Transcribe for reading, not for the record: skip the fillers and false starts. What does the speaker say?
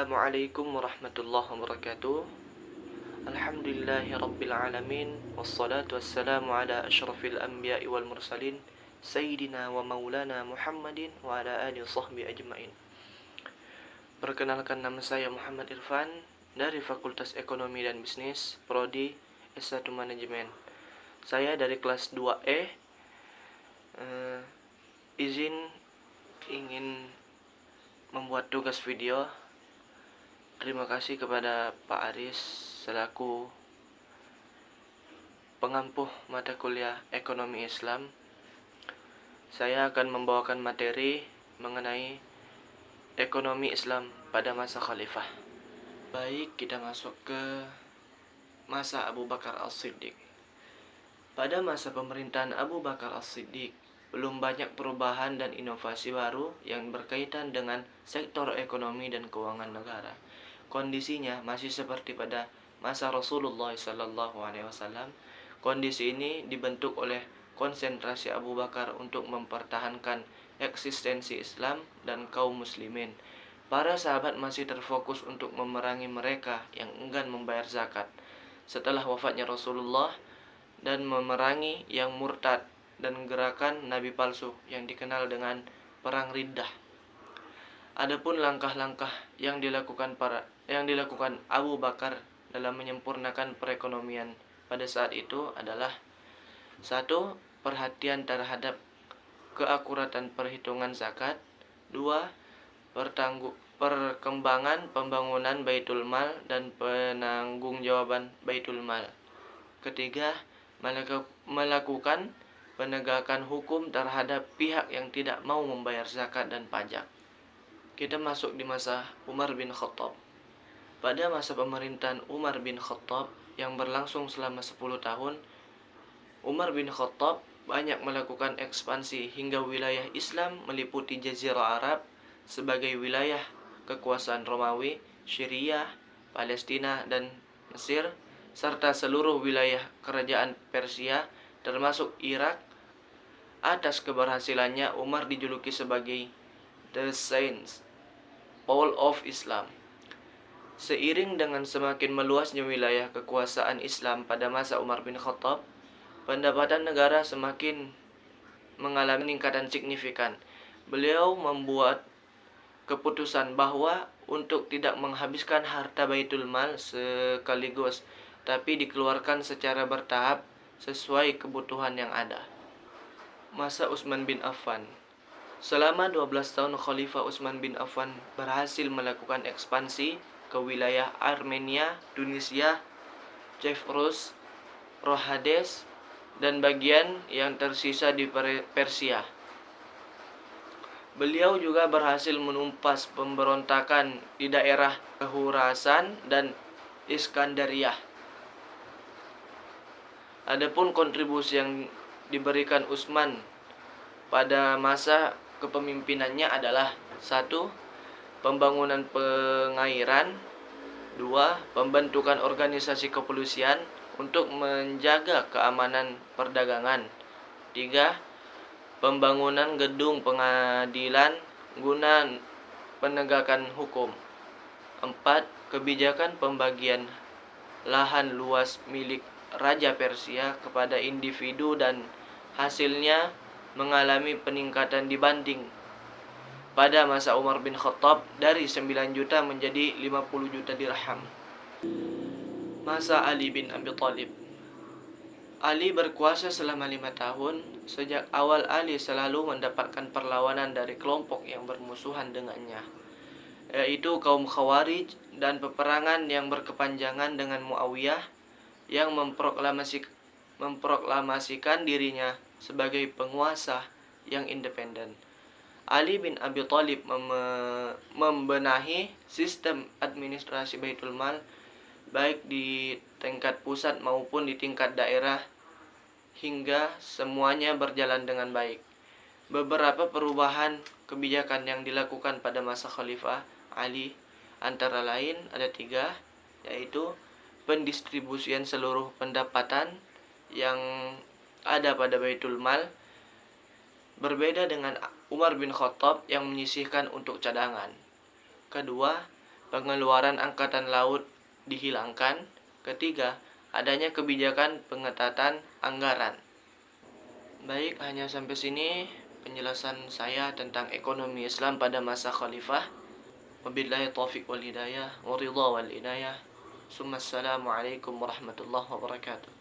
Assalamualaikum warahmatullahi wabarakatuh. Alhamdulillahi rabbil alamin. Wassalatu wassalamu ala asyrafil anbiya'i wal mursalin Sayyidina wa maulana Muhammadin wa ala alihi sahbihi ajma'in. Perkenalkan, nama saya Muhammad Irfan dari Fakultas Ekonomi dan Bisnis, Prodi S1 Manajemen. Saya dari kelas 2E. Izin ingin membuat tugas video. Terima kasih kepada Pak Aris selaku pengampuh mata kuliah Ekonomi Islam. Saya akan membawakan materi mengenai ekonomi Islam pada masa khalifah. Baik, kita masuk ke masa Abu Bakar As-Siddiq. Pada masa pemerintahan Abu Bakar As-Siddiq, belum banyak perubahan dan inovasi baru yang berkaitan dengan sektor ekonomi dan keuangan negara. Kondisinya masih seperti pada masa Rasulullah SAW. Kondisi ini dibentuk oleh konsentrasi Abu Bakar untuk mempertahankan eksistensi Islam dan kaum muslimin. Para sahabat masih terfokus untuk memerangi mereka yang enggan membayar zakat setelah wafatnya Rasulullah, dan memerangi yang murtad dan gerakan nabi palsu yang dikenal dengan perang Riddah. Adapun langkah-langkah yang dilakukan Abu Bakar dalam menyempurnakan perekonomian pada saat itu adalah: 1. Perhatian terhadap keakuratan perhitungan zakat. 2. Perkembangan pembangunan Baitul Mal dan penanggung-jawaban Baitul Mal. 3. Melakukan penegakan hukum terhadap pihak yang tidak mau membayar zakat dan pajak. Kita masuk di masa Umar bin Khattab. Pada masa pemerintahan Umar bin Khattab yang berlangsung selama 10 tahun, Umar bin Khattab banyak melakukan ekspansi hingga wilayah Islam meliputi Jazirah Arab sebagai wilayah kekuasaan Romawi, Syria, Palestina, dan Mesir, serta seluruh wilayah kerajaan Persia termasuk Irak. Atas keberhasilannya, Umar dijuluki sebagai The Saint Paul of Islam. Seiring dengan semakin meluasnya wilayah kekuasaan Islam pada masa Umar bin Khattab, pendapatan negara semakin mengalami peningkatan signifikan. Beliau membuat keputusan bahwa untuk tidak menghabiskan harta Baitul Mal sekaligus, tapi dikeluarkan secara bertahap sesuai kebutuhan yang ada. Masa Utsman bin Affan. Selama 12 tahun Khalifah Utsman bin Affan berhasil melakukan ekspansi ke wilayah Armenia, Tunisia, Cyprus, Rohades, dan bagian yang tersisa di Persia. Beliau juga berhasil menumpas pemberontakan di daerah Khurasan dan Iskandariyah. Adapun kontribusi yang diberikan Utsman pada masa kepemimpinannya adalah: 1. Pembangunan pengairan. 2. Pembentukan organisasi kepolisian untuk menjaga keamanan perdagangan. 3. Pembangunan gedung pengadilan guna penegakan hukum. 4. Kebijakan pembagian lahan luas milik Raja Persia kepada individu dan hasilnya mengalami peningkatan dibanding pada masa Umar bin Khattab dari 9 juta menjadi 50 juta dirham. Masa Ali bin Abi Thalib. Ali berkuasa selama 5 tahun. Sejak awal Ali selalu mendapatkan perlawanan dari kelompok yang bermusuhan dengannya, yaitu kaum Khawarij dan peperangan yang berkepanjangan dengan Muawiyah yang memproklamasikan dirinya sebagai penguasa yang independen. Ali bin Abi Thalib membenahi sistem administrasi Baitul Mal baik di tingkat pusat maupun di tingkat daerah hingga semuanya berjalan dengan baik. Beberapa perubahan kebijakan yang dilakukan pada masa Khalifah Ali antara lain ada 3, yaitu pendistribusian seluruh pendapatan yang ada pada Baitul Mal, berbeda dengan Umar bin Khattab yang menyisihkan untuk cadangan. Kedua, pengeluaran angkatan laut dihilangkan. Ketiga, adanya kebijakan pengetatan anggaran. Baik, hanya sampai sini penjelasan saya tentang ekonomi Islam pada masa khalifah. Wabillahi taufiq wal hidayah wa ridha wal inayah. Assalamualaikum warahmatullahi wabarakatuh.